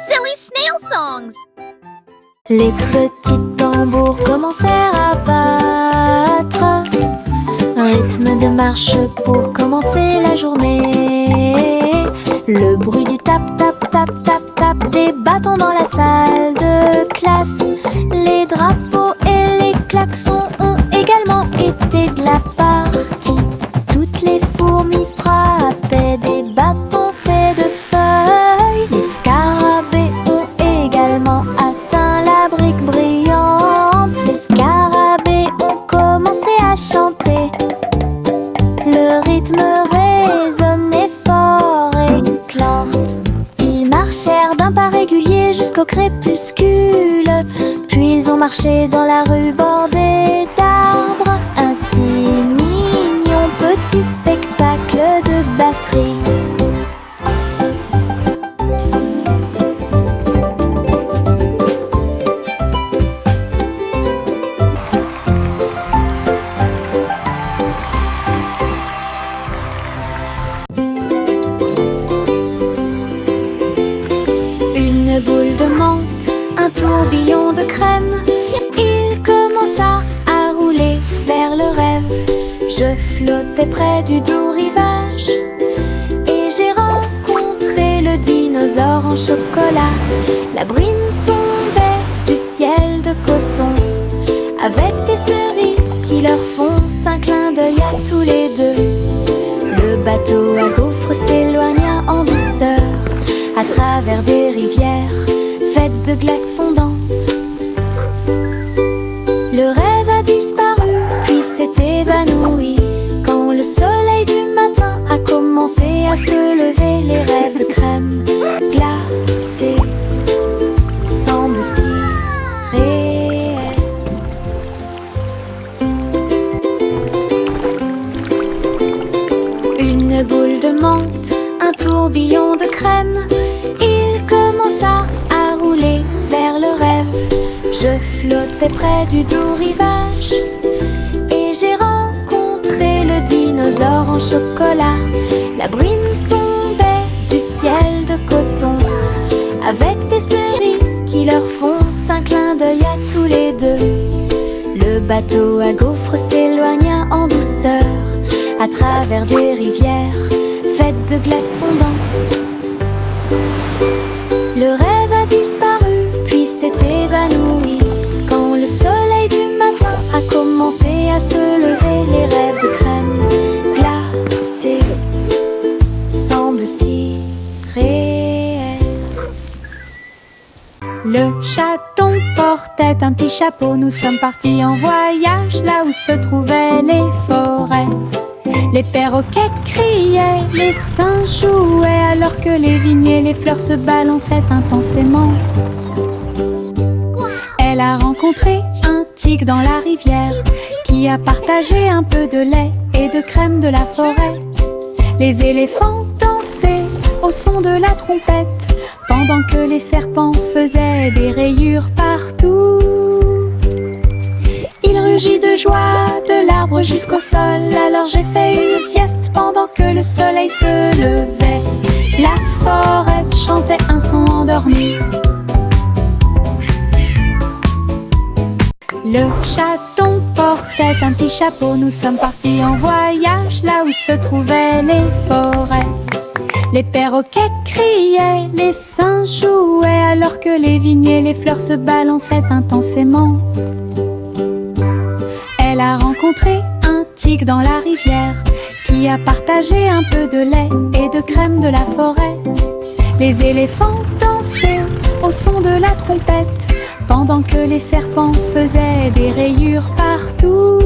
Silly snail songs. Les petits tambours commencèrent à battre, rythme de marche pour commencer la journée. Le bruit du tap tap tap tap tap des bâtons dans la salle de classe. Les drapeaux et les klaxons ont également été de la partie. Toutes les fourmis frappaient des bâtons faits de feuilles. Les scarabées ont également atteint la brique brillante. Les scarabées ont commencé à chanter. Le rythme résonnait fort et clante. Ils marchèrent d'un pas régulier jusqu'au crépuscule. Puis ils ont marché dans la rue bordée d'arbres. Un si mignon petit spectacle de batterie. Une boule de menthe, un tourbillon de crème. Il commença à rouler vers le rêve. Je flottais près du doux rivage et j'ai rencontré le dinosaure en chocolat. La brine tombait du ciel de coton avec des cerises qui leur font un clin d'œil à tous les deux. Le bateau à gaufres s'éloigna en douceur à travers des rivières faites de glace fondante. Le rêve a disparu, puis s'est évanoui quand le soleil du matin a commencé à se lever. Les rêves de crème glacée semblent si réels. Une boule de menthe, un tourbillon de crème. Il commença à rouler vers le rêve. Je flottais près du doux rivage et j'ai rencontré le dinosaure en chocolat. La brine tombait du ciel de coton avec des cerises qui leur font un clin d'œil à tous les deux. Le bateau à gaufres s'éloigna en douceur à travers des rivières faites de glace fondante. Le rêve a disparu, puis s'est évanoui quand le soleil du matin a commencé à se lever. Les rêves de crème glacée semblent si réels. Le chaton portait un petit chapeau. Nous sommes partis en voyage là où se trouvaient les forêts. Les perroquets criaient, les singes jouaient, alors que les vignes et les fleurs se balançaient intensément. Elle a rencontré un tigre dans la rivière qui a partagé un peu de lait et de crème de la forêt. Les éléphants dansaient au son de la trompette pendant que les serpents faisaient des rayures partout. Il rugit de joie de l'arbre jusqu'au sol. Alors j'ai fait une sieste pendant que le soleil se levait. La forêt chantait un son endormi. Le chaton portait un petit chapeau. Nous sommes partis en voyage là où se trouvaient les forêts. Les perroquets criaient, les singes jouaient, alors que les vignes et les fleurs se balançaient intensément. Elle a rencontré un tigre dans la rivière qui a partagé un peu de lait et de crème de la forêt. Les éléphants dansaient au son de la trompette pendant que les serpents faisaient des rayures partout.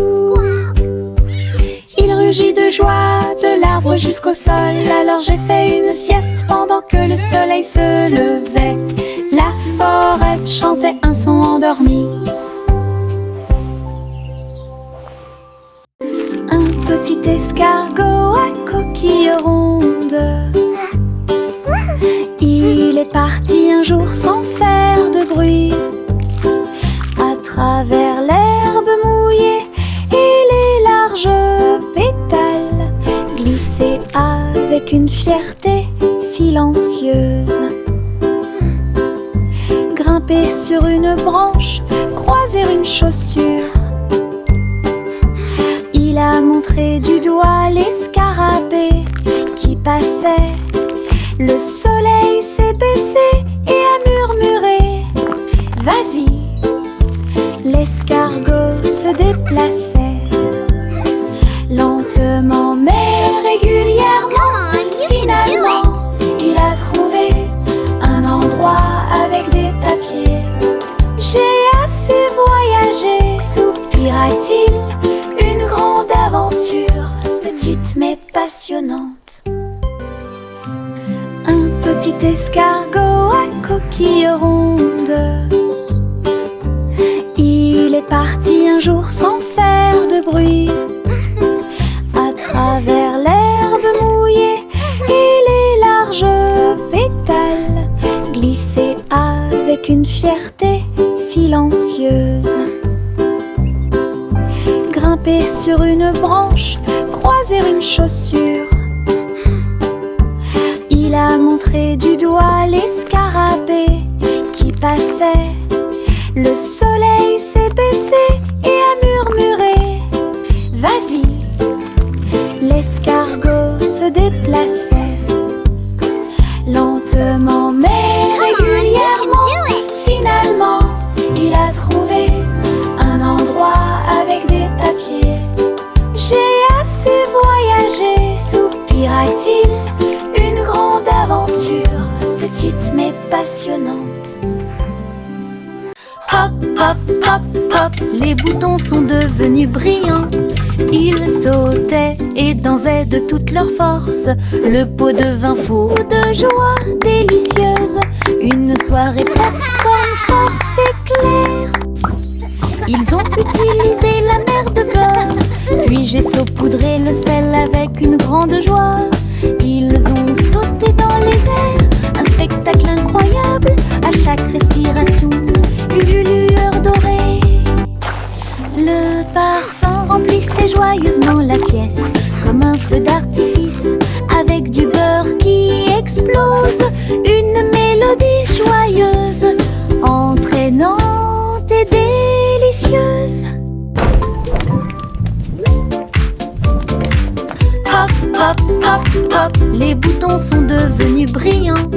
Il rugit de joie de l'arbre jusqu'au sol. Alors j'ai fait une sieste pendant que le soleil se levait. La forêt chantait un son endormi. Un petit escargot à coquille ronde. Il est parti un jour sans faire de bruit à travers l'herbe mouillée et les larges pétales glissés avec une fierté silencieuse. Grimper sur une branche, croiser une chaussure. Il a montré du doigt les scarabées qui passaient. Le soleil s'est baissé et a murmuré: vas-y. L'escargot se déplaçait lentement mais régulièrement. Finalement, il a trouvé un endroit avec des papiers. J'ai assez voyagé, soupira-t-il. Une grande aventure, petite mais passionnante. Un petit escargot à coquille ronde. Il est parti un jour sans faire de bruit, à travers l'herbe mouillée et les larges pétales, glisser avec une fierté silencieuse. Grimper sur une branche, croiser une chaussure. Il a montré du doigt les scarabées qui passaient. Le soleil s'est baissé et a murmuré: vas-y. L'escargot se déplaçait lentement mais régulièrement. Finalement, il a trouvé un endroit avec des papiers. J'ai assez voyagé, soupira-t-il. Une grande aventure, petite mais passionnante. Hop, hop, hop, hop, les boutons sont devenus brillants. Ils sautaient et dansaient de toute leur force. Le pot devint fou de joie délicieuse. Une soirée popcorn forte et claire. Ils ont utilisé la mer de beurre, puis j'ai saupoudré le sel avec une grande joie. Ils ont sauté dans les airs, un spectacle incroyable. À chaque respiration, une lueur dorée. Le parfum remplissait joyeusement la pièce, comme un feu d'artifice, avec du beurre qui explose. Une mélodie joyeuse, entraînante et délicieuse. Hop, hop, hop, hop, les boutons sont devenus brillants.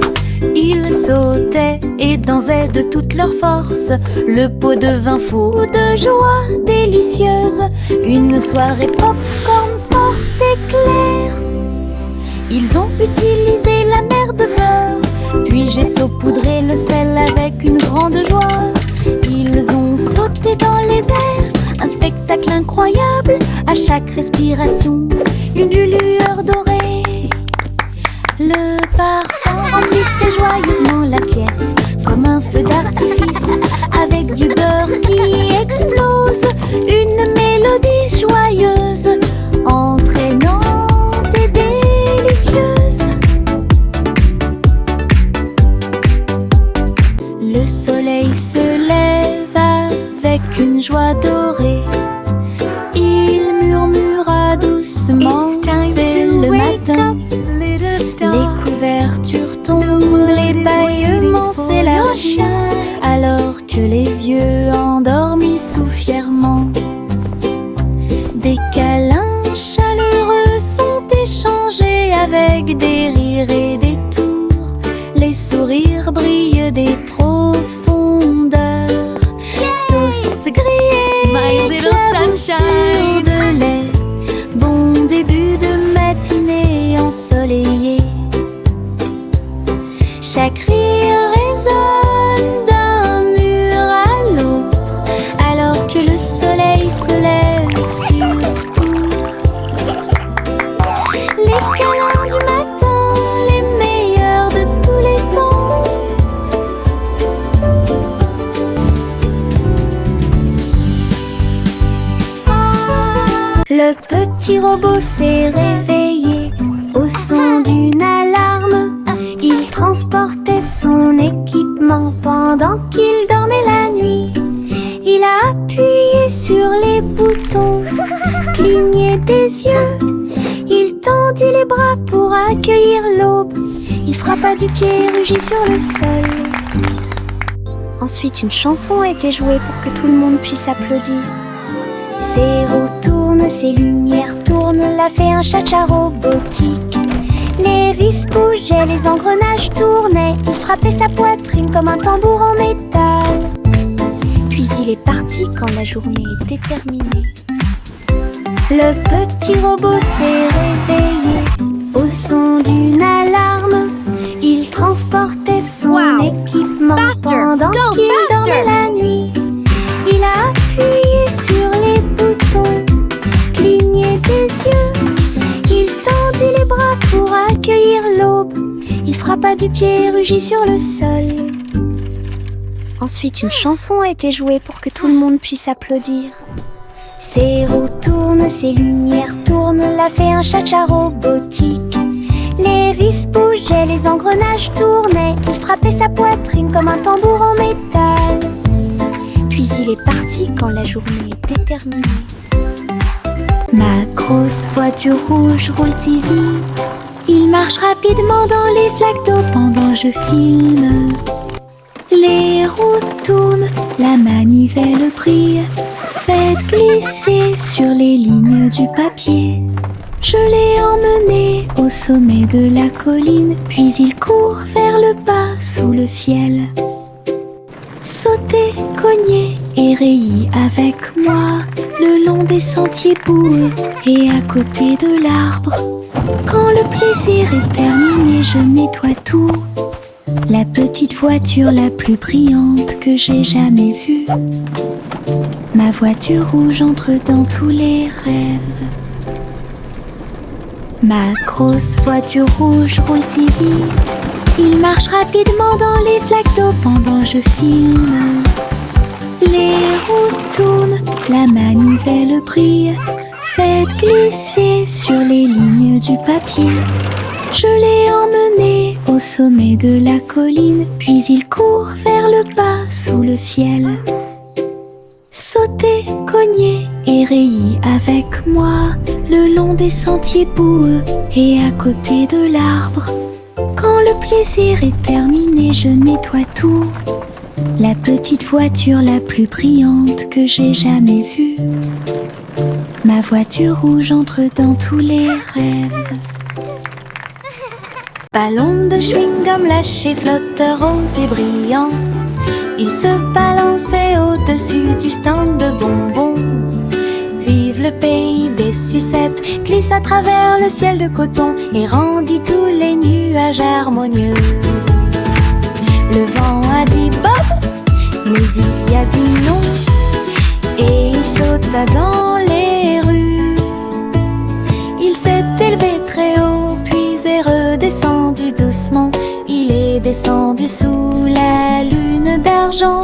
Ils sautaient et dansaient de toute leur force. Le pot devint fou de joie délicieuse. Une soirée popcorn forte et claire. Ils ont utilisé la mer de beurre, puis j'ai saupoudré le sel avec une grande joie. Ils ont sauté dans les airs, un spectacle incroyable. À chaque respiration, une lueur dorée. Le parfum remplissait joyeusement la pièce, comme un feu d'artifice, avec du beurre qui explose. Une mélodie joyeuse, entraînante et délicieuse. Le soleil se lève avec une joie dorée. Il murmura doucement: c'est le matin. Les couvertures tombent, les bâillements s'élargissent, alors que les yeux endormis souffrent fièrement. Des câlins chaleureux sont échangés avec des rires et des tours. Les sourires brillent des profondeurs. Toast grillé, éclaboussure de lait. Bon début de matinée ensoleillée. Chaque rire résonne d'un mur à l'autre, alors que le soleil se lève sur tout. Les câlins du matin, les meilleurs de tous les temps. Le petit robot s'est réveillé au son d'une alarme. Il transportait son équipement pendant qu'il dormait la nuit. Il a appuyé sur les boutons, cligné des yeux. Il tendit les bras pour accueillir l'aube. Il frappa du pied et rugit sur le sol. Ensuite, une chanson a été jouée pour que tout le monde puisse applaudir. Ses roues tournent, ses lumières tournent, l'a fait un cha-cha robotique. Les vis bougeaient, les engrenages tournaient, il frappait sa poitrine comme un tambour en métal. Puis il est parti quand la journée était terminée. Le petit robot s'est réveillé au son d'une alarme. Il transportait son équipement pendant qu'il dormait la nuit. Il a appuyé sur les boutons, cligné des yeux. Il tendit les bras pour accueillir l'aube. Il frappa du pied et rugit sur le sol. Ensuite, une chanson a été jouée pour que tout le monde puisse applaudir. Ses roues tournent, ses lumières tournent, l'a fait un cha-cha robotique. Les vis bougeaient, les engrenages tournaient, il frappait sa poitrine comme un tambour en métal. Puis il est parti quand la journée était terminée. Ma grosse voiture rouge roule si vite, il marche rapidement dans les flaques d'eau pendant je filme. Les roues tournent, la manivelle brille, faites glisser sur les lignes du papier. Je l'ai emmené au sommet de la colline, puis il court vers le bas sous le ciel. Sauter, cogner et rayer avec moi le long des sentiers boueux et à côté de l'arbre. Quand le plaisir est terminé, je nettoie tout. La petite voiture la plus brillante que j'ai jamais vue. Ma voiture rouge entre dans tous les rêves. Ma grosse voiture rouge roule si vite, il marche rapidement dans les flaques d'eau pendant je filme. Les roues tournent, la manivelle brille, faites glisser sur les lignes du papier. Je l'ai emmené au sommet de la colline, puis il court vers le bas sous le ciel. Sauter, cogner et rayer avec moi le long des sentiers boueux et à côté de l'arbre. Quand le plaisir est terminé, je nettoie tout. La petite voiture la plus brillante que j'ai jamais vue. Ma voiture rouge entre dans tous les rêves. Ballon de chewing-gum lâché, flotteur rose et brillant. Il se balançait au-dessus du stand de bonbons. Vive le pays des sucettes, glisse à travers le ciel de coton et rendit tous les nuages harmonieux. Le vent a dit Bob, mais il a dit non, et il sauta dans les rues. Il s'est élevé très haut, puis est redescendu doucement. Il est descendu sous la lune d'argent.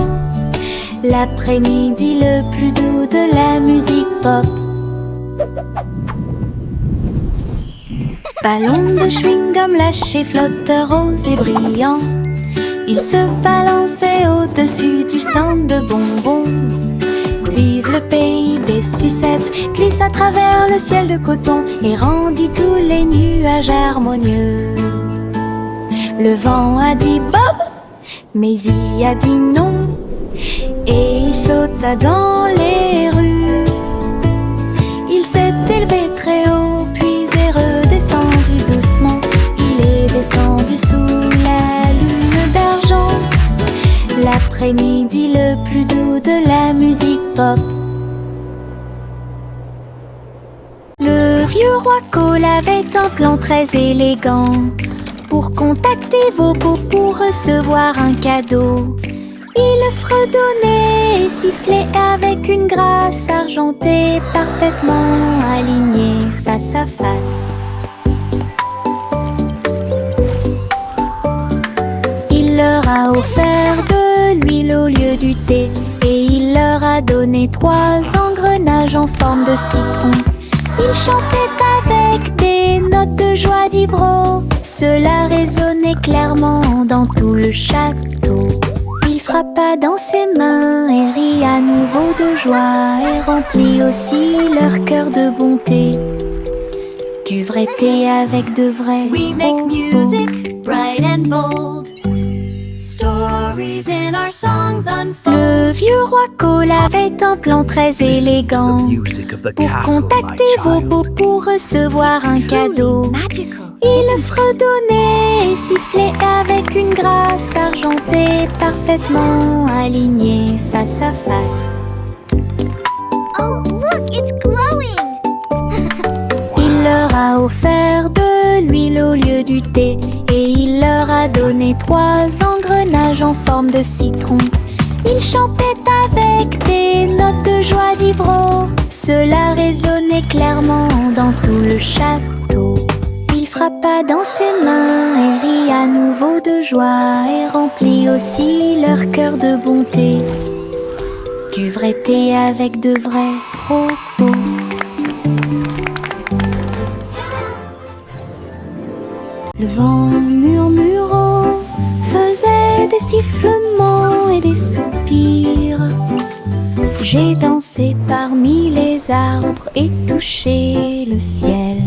L'après-midi le plus doux de la musique pop. Ballon de chewing-gum lâché, flotteur rose et brillant. Il se balançait au-dessus du stand de bonbons. Vive le pays des sucettes, glisse à travers le ciel de coton et rendit tous les nuages harmonieux. Le vent a dit Bob, mais il a dit non, et il sauta dans les rues. Il s'est élevé très haut, puis est redescendu doucement. Il est descendu sous la lune d'argent. L'après-midi le plus doux de la musique pop. Le vieux roi Cole avait un plan très élégant pour contacter vos beaux pour recevoir un cadeau. Il fredonnait et sifflait avec une grâce argentée, parfaitement alignée face à face. Il leur a offert de l'huile au lieu du thé, et il leur a donné 3 engrenages en forme de citron. Il chantait avec des notes de joie d'Ibro. Cela résonnait clairement dans tout le château. Il frappa dans ses mains et rit à nouveau de joie, et remplit aussi leur cœur de bonté. Du vrai thé avec de vrais We make music bright and bold. Stories in our our songs unfold. Le vieux roi Cole avait un plan très élégant pour contacter vos beaux pour recevoir un cadeau. Il fredonnait et sifflait avec une grâce argentée parfaitement alignée face à face. Oh, look, it's glowing! Il leur a offert de l'huile au lieu du thé et il leur a donné 3 engrenages en forme de citron. Il chantait avec des notes de joie d'ivro. Cela résonnait clairement dans tout le château. Il frappa dans ses mains et rit à nouveau de joie et remplit aussi leur cœur de bonté. Du vrai thé avec de vrais propos. Le vent murmurant faisait des sifflements et des soupirs. J'ai dansé parmi les arbres et touché le ciel.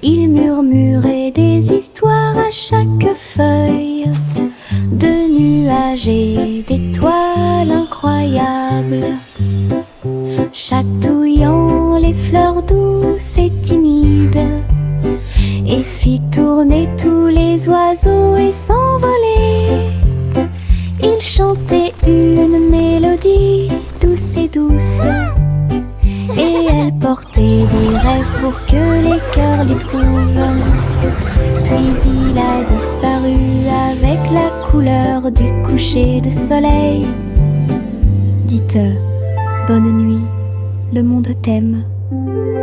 Il murmurait des histoires à chaque feuille, de nuages et d'étoiles incroyables, chatouillant les fleurs douces et timides, et fit tourner tous les oiseaux et s'envoler. Il chantait une mélodie douce et douce, et elle portait des rêves pour que les cœurs les trouvent. Puis il a disparu avec la couleur du coucher de soleil. Dites bonne nuit, le monde t'aime.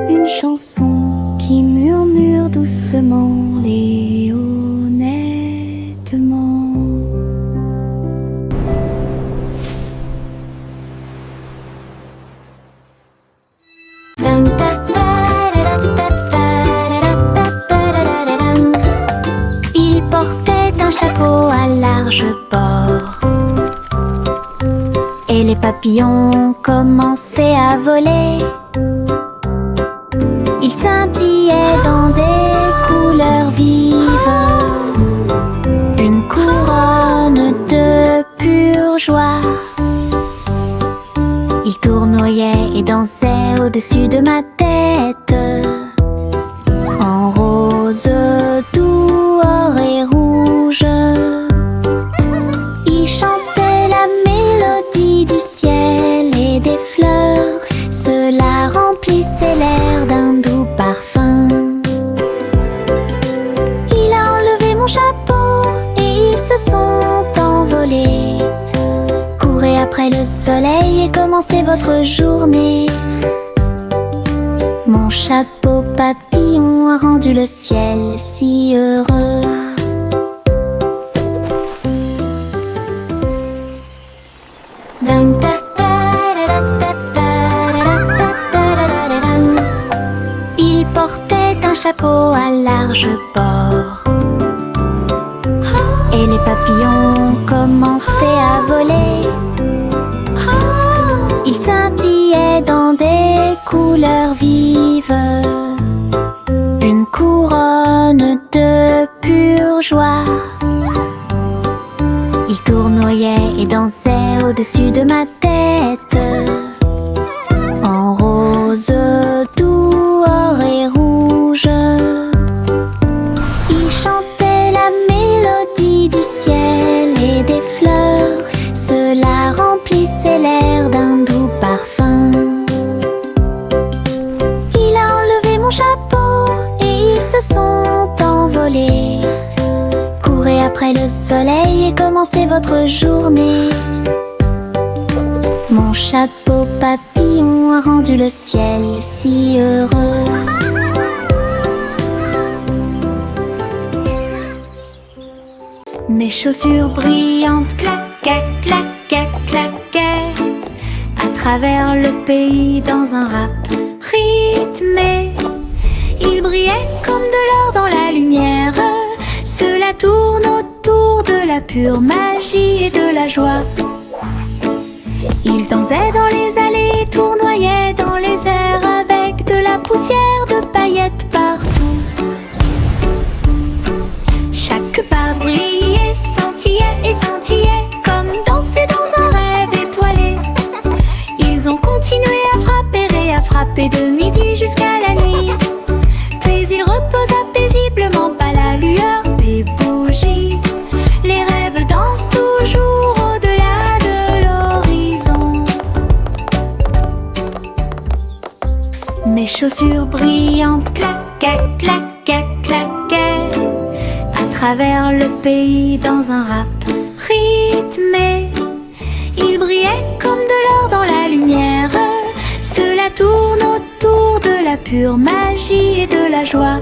Une chanson qui murmure doucement et honnêtement. Il portait un chapeau à large bord et les papillons commençaient à voler. Il scintillait dans des couleurs vives, une couronne de pure joie. Il tournoyait et dansait au-dessus de ma tête, en rose, doux, or et rouge. Il chantait la mélodie du ciel et des fleurs. Cela remplissait l'air d'un doux parfum. Il a enlevé mon chapeau et ils se sont envolés. Courez après le soleil et commencez votre journée. Mon chapeau papillon a rendu le ciel si heureux. Il portait un chapeau à large bord et les papillons commençaient à voler. Il scintillait dans des couleurs vives, une couronne de pure joie. Il tournoyait et dansait au-dessus de ma tête, en rose, doux, or et rouge. Il chantait la mélodie du ciel et des fleurs. Cela remplissait l'air d'un doux parfum. Il a enlevé mon chapeau et ils se sont envolés. Courez après le soleil et commencez votre journée. Mon chapeau papillon a rendu le ciel si heureux. Mes chaussures brillantes claquaient, claquaient, claquaient à travers le pays dans un rap rythmé. Ils brillaient comme de l'or dans la lumière. Cela tourne autour de la pure magie et de la joie. Ils dansaient dans les allées, tournoyaient dans les airs avec de la poussière de paillettes partout. Chaque pas brillait, scintillait et scintillait comme danser dans un chaussures brillantes claquaient, claquaient, claquaient à travers le pays dans un rap rythmé. Ils brillaient comme de l'or dans la lumière. Cela tourne autour de la pure magie et de la joie.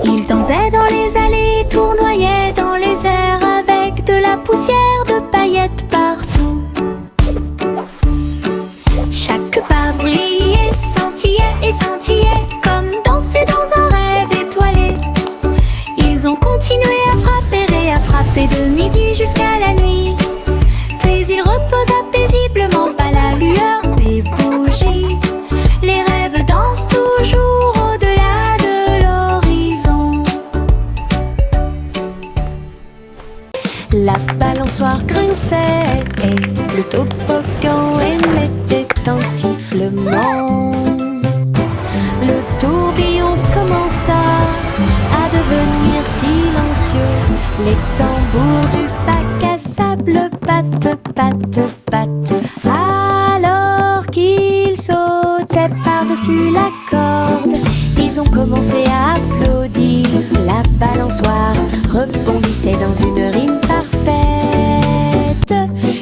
Ils dansaient dans les allées, tournoyaient dans les airs avec de la poussière de paillettes partout. Chaque pas brillait, scintillait et scintillait comme danser dans un rêve étoilé. Ils ont continué à frapper et à frapper de midi jusqu'à la nuit. Puis ils reposaient paisiblement à la lueur des bougies. Les rêves dansent toujours au-delà de l'horizon. La balançoire grinçait et le toboggan émettait un sifflement. Le tourbillon commença à devenir silencieux. Les tambours du bac à sable battent, battent, battent. Alors qu'ils sautaient par-dessus la corde, ils ont commencé à applaudir. La balançoire rebondissait dans une rime parfaite.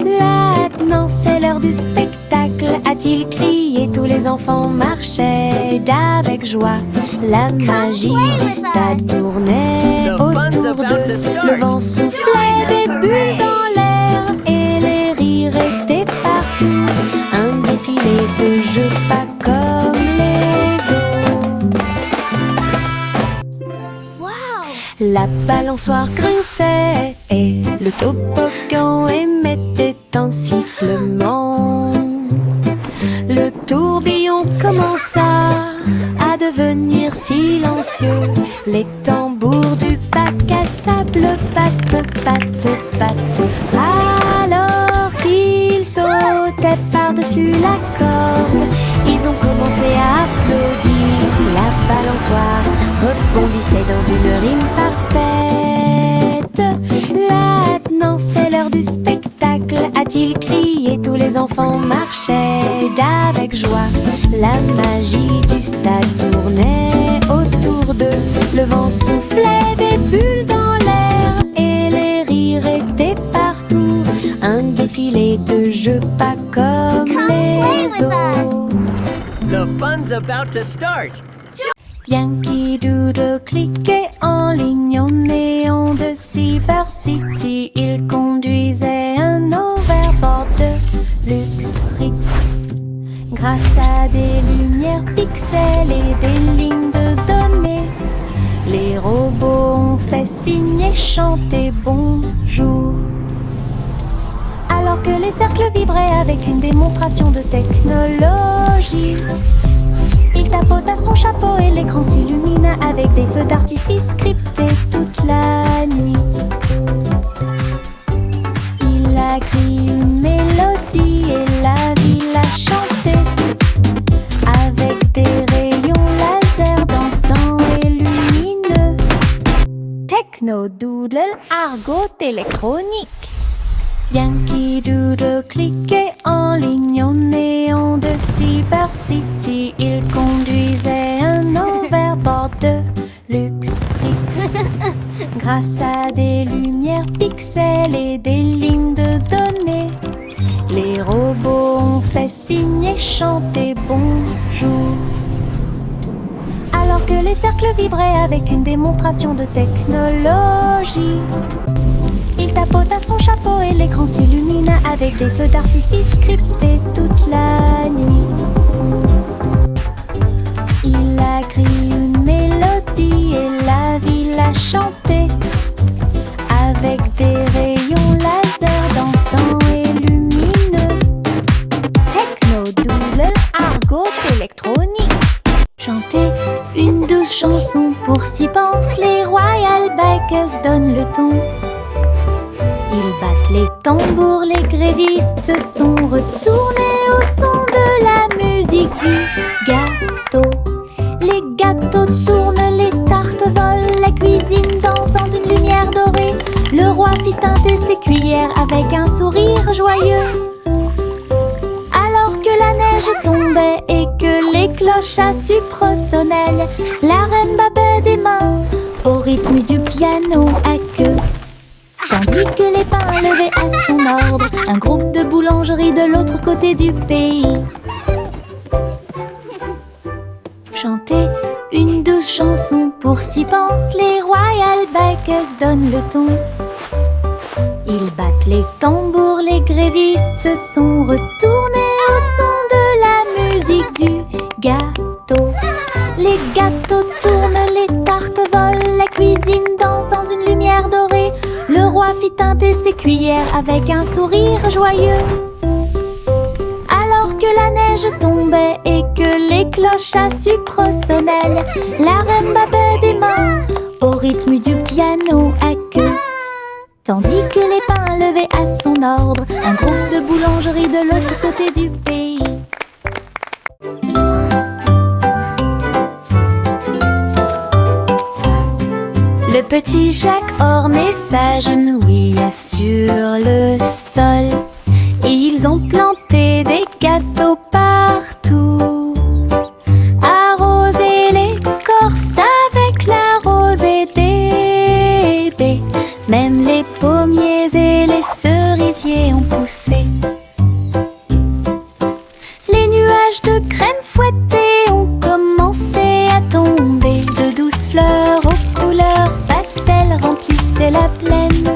Maintenant c'est l'heure du spectacle, a-t-il crié. Tous les enfants marchaient d'avec joie. La magie du stade tournait autour d'eux. Le vent soufflait des bulles dans l'air et les rires étaient partout. Un défilé de jeux pas comme les autres. Wow! La balançoire grinçait et le toboggan émettait un sifflement. Le tourbillon commença à devenir silencieux. Les tambours du bac à sable battent, battent, battent. Alors qu'ils sautaient par-dessus la corde, ils ont commencé à applaudir. La balançoire rebondissait dans une rime parfaite. Maintenant c'est l'heure du spectacle, a-t-il crié. Tous les enfants marchaient d'avec joie. La magie du stade tournait autour d'eux. Le vent soufflait des bulles dans l'air et les rires étaient partout. Un défilé de jeux pas comme les autres. The fun's about to start! Yankee Doodle cliquait en ligne au néon de Cyber City. Il conduisait un overboard de luxe Rix. Grâce à des lumières pixels et des lignes de données, les robots ont fait signe et chanter bonjour. Alors que les cercles vibraient avec une démonstration de technologie, il tapota son chapeau et l'écran s'illumina avec des feux d'artifice scriptés toute la nuit. Il a crié une mélodie et la ville a chanté avec des rayons laser dansants et lumineux. Techno Doodle, argot électronique. Yankee Doodle cliquait en ligne au néon de Cyber City. Il conduisait un overboard de luxe Rix. Grâce à des lumières pixels et des lignes de données, les robots ont fait signe et chanter bonjour. Alors que les cercles vibraient avec une démonstration de technologie, il tapota son chapeau et l'écran s'illumina avec des feux d'artifice scriptés toute la nuit. Il a crié une mélodie et la ville a chanté avec des rayons laser dansants et lumineux. Techno Doodle, argot électronique. Chanter une douce chanson, pour s'y pensent les Royal Bikers donnent le ton. Ils battent les tambours, les grévistes se sont retournés au son de la musique du gâteau. Les gâteaux tournent, les tartes volent, la cuisine danse dans une lumière dorée. Le roi fit teinter ses cuillères avec un sourire joyeux. Alors que la neige tombait et que les cloches à sucre sonnent, la reine babait des mains au rythme du piano à queue. Tandis que les pains levaient à son ordre un groupe de boulangeries de l'autre côté du pays. Chanter une douce chanson, pour s'y pensent les Royal Bakers donnent le ton. Ils battent les tambours, les grévistes se sont retournés au son de la musique du gâteau. Les gâteaux tournent, les tartes volent, la cuisine danse dans une lumière dorée. Le roi fit teinter ses cuillères avec un sourire joyeux. Alors que la neige tombait et que les cloches à sucre sonnaient, la reine babait des mains au rythme du piano à queue. Tandis que les pains levaient à son ordre un groupe de boulangeries de l'autre côté du pays. Le petit Jacques orné s'agenouilla sur le sol. Et ils ont planté des gâteaux partout, arrosé l'écorce avec la rosée des baies. Même les pommiers et les cerisiers ont poussé. Les nuages de crème fouettée ont commencé à tomber. De douces fleurs aux couleurs pastel remplissaient la plaine.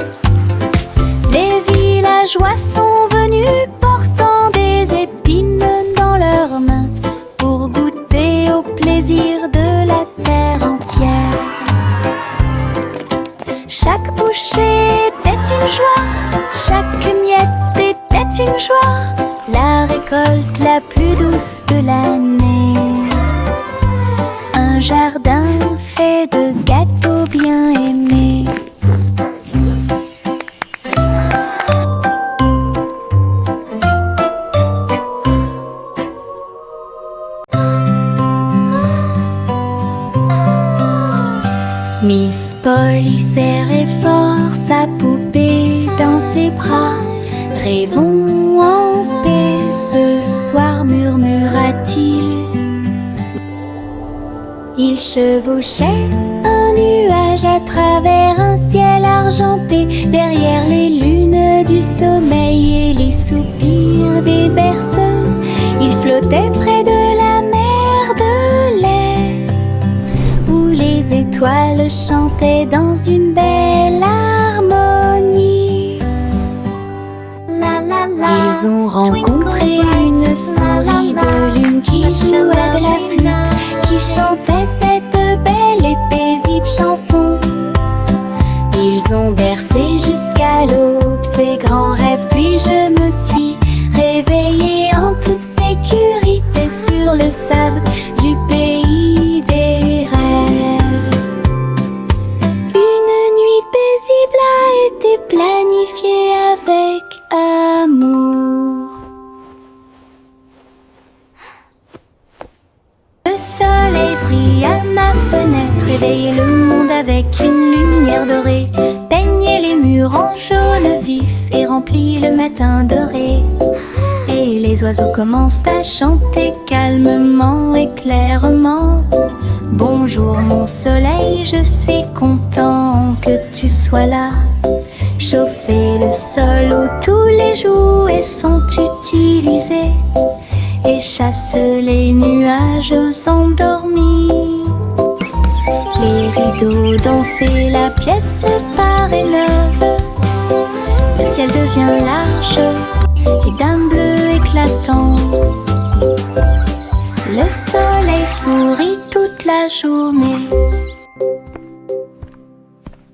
Les villageois sont venus portant des épines dans leurs mains pour goûter au plaisir de la terre entière. Chaque bouchée était une joie, chaque miette était une joie, la récolte la plus douce de l'année. Un jardin fait de gâteaux bien aimés. Miss Polly serrait fort sa poupée dans ses bras. Rêvons en paix ce soir, murmura-t-il. Il chevauchait un nuage à travers un ciel argenté, derrière les lunes du sommeil et les soupirs des berceuses. Il flottait près de la mer de lait, où les étoiles chantaient dans une belle harmonie. Ils ont rencontré une souris de lune qui jouait de la flûte, qui chantait cette belle et paisible chanson. Ils ont bercé jusqu'à l'aube ces grands rêves, puis je me suis réveillée en toute sécurité sur le sable du pays des rêves. Une nuit paisible a été planifiée avec amour. Le soleil brille à ma fenêtre, réveille le monde avec une lumière dorée, peignez les murs en jaune vif et remplit le matin doré. Et les oiseaux commencent à chanter calmement et clairement. Bonjour mon soleil, je suis content que tu sois là. Chauffer le sol où tous les jouets sont utilisés et chasse les nuages endormis. Les rideaux dansaient, la pièce paraît neuve. Le ciel devient large et d'un bleu éclatant. Le soleil sourit toute la journée.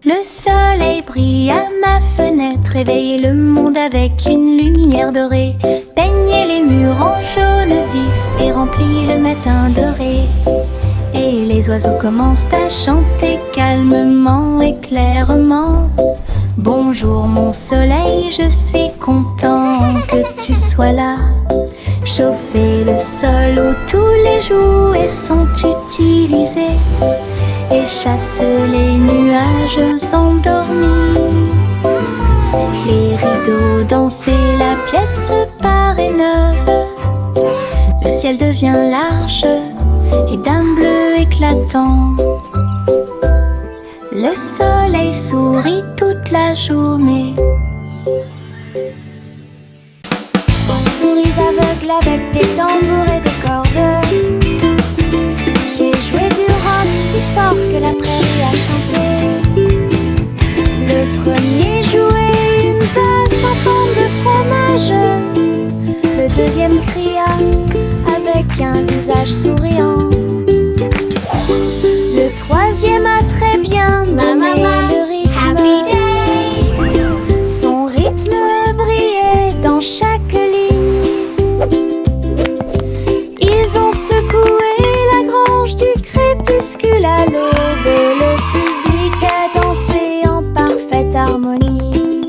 Le soleil brille à ma fenêtre, réveille le monde avec une lumière dorée, peignez les murs en jaune vif et remplit le matin doré. Et les oiseaux commencent à chanter calmement et clairement. Bonjour mon soleil, je suis content que tu sois là. Chauffer le sol où tous les jouets sont utilisés et chasse les nuages endormis. Les rideaux dansaient, la pièce paraît neuve. Le ciel devient large et d'un bleu éclatant. Le soleil sourit toute la journée. Trois souris aveugles avec des tambours et des cordes. J'ai joué du rock si fort que la prairie a chanté. Le premier jouait une basse en forme de fromage. Le deuxième cria avec un visage souriant. Le troisième a très bien donné le rythme. Son rythme brillait dans chaque ligne. Ils ont secoué la grange du crépuscule à l'aube. Le public a dansé en parfaite harmonie.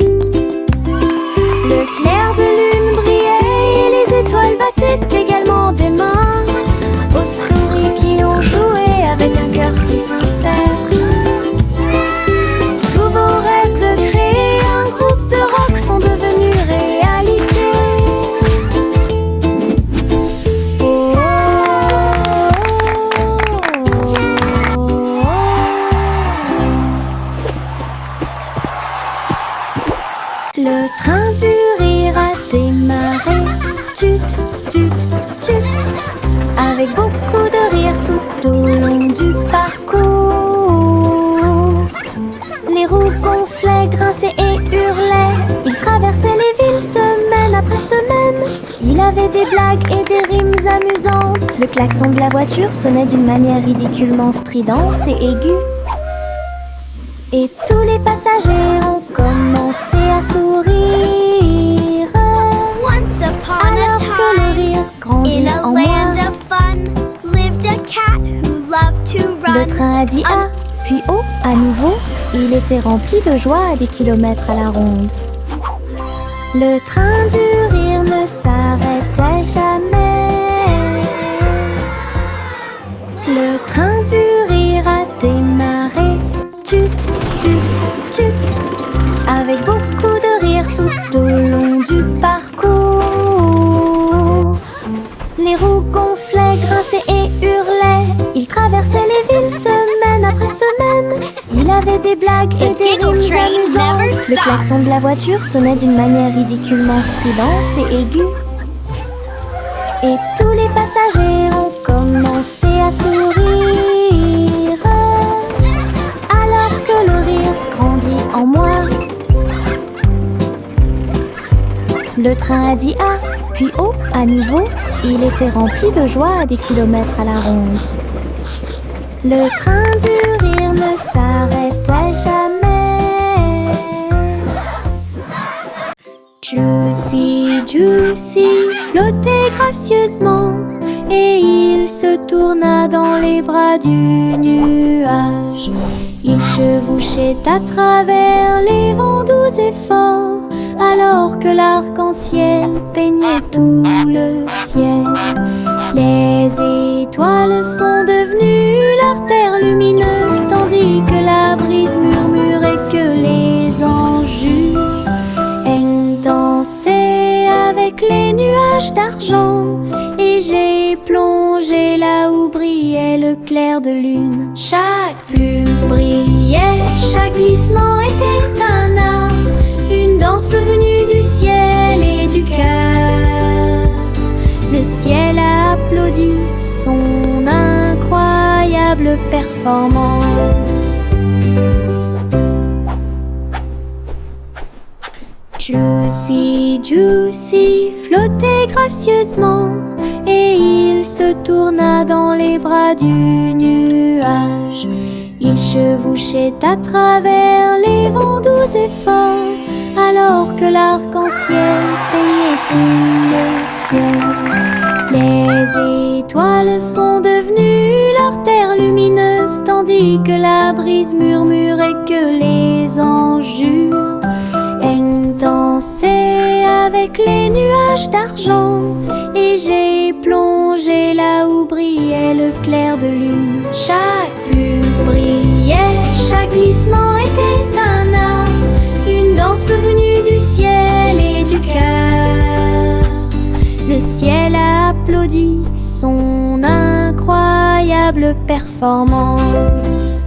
Le clair de lune brillait et les étoiles battaient également des mains aux souris qui ont joué avec un cœur si sincère. Tous vos rêves de créer un groupe de rock sont devenus réalité. Oh, le train du rire a démarré. Tut, tut, tut. Avec beaucoup de rire tout au long du parcours. Les roues gonflaient, grinçaient et hurlaient. Ils traversaient les villes semaine après semaine. Il avait des blagues et des rimes amusantes. Le klaxon de la voiture sonnait d'une manière ridiculement stridente et aiguë. Et tous les passagers ont commencé à sourire. Once upon a Alors que le time, rire grandit in a en moi. land of fun, lived a cat who loved to Le run. train a dit A, puis O à nouveau. Il était rempli de joie à des kilomètres à la ronde. Le train du rire ne s'arrêtait jamais. Le train du rire a démarré. Tut, tut, tut. Avec beaucoup de rire tout au long du parcours. Les roues gonflaient, grinçaient et hurlaient. Il traversait les villes semaine après semaine. Il avait des blagues et des giggle rimes train amusantes. never Le stops. klaxon de la voiture sonnait d'une manière ridiculement stridente et aiguë. Et tous les passagers ont commencé à sourire. Alors que le rire grandit en moi. Le train a dit A, puis O à nouveau. Il était rempli de joie à des kilomètres à la ronde. Le train du rire ne s'arrêtait jamais. Juicy, Juicy flottait gracieusement et il se tourna dans les bras du nuage. Il chevauchait à travers les vents doux et forts alors que l'arc-en-ciel peignait tout le ciel. Les étoiles sont devenues l'artère lumineuse tandis que la brise murmurait que les anges dansaient avec les nuages d'argent. Et j'ai plongé là où brillait le clair de lune. Chaque plume brillait, chaque glissement était un art, une danse venue du ciel et du cœur. Le ciel a applaudi son incroyable performance. Juicy, Juicy flottait gracieusement et il se tourna dans les bras du nuage. Il chevauchait à travers les vents doux et forts alors que l'arc-en-ciel peignait tout le ciel. Les étoiles sont devenues l'artère lumineuse tandis que la brise murmurait que les anges dansaient avec les nuages d'argent. Et j'ai plongé là où brillait le clair de lune. Chaque plume brillait, chaque glissement était un art, une danse venue du ciel et du cœur. Le ciel a applaudi son incroyable incroyable performance.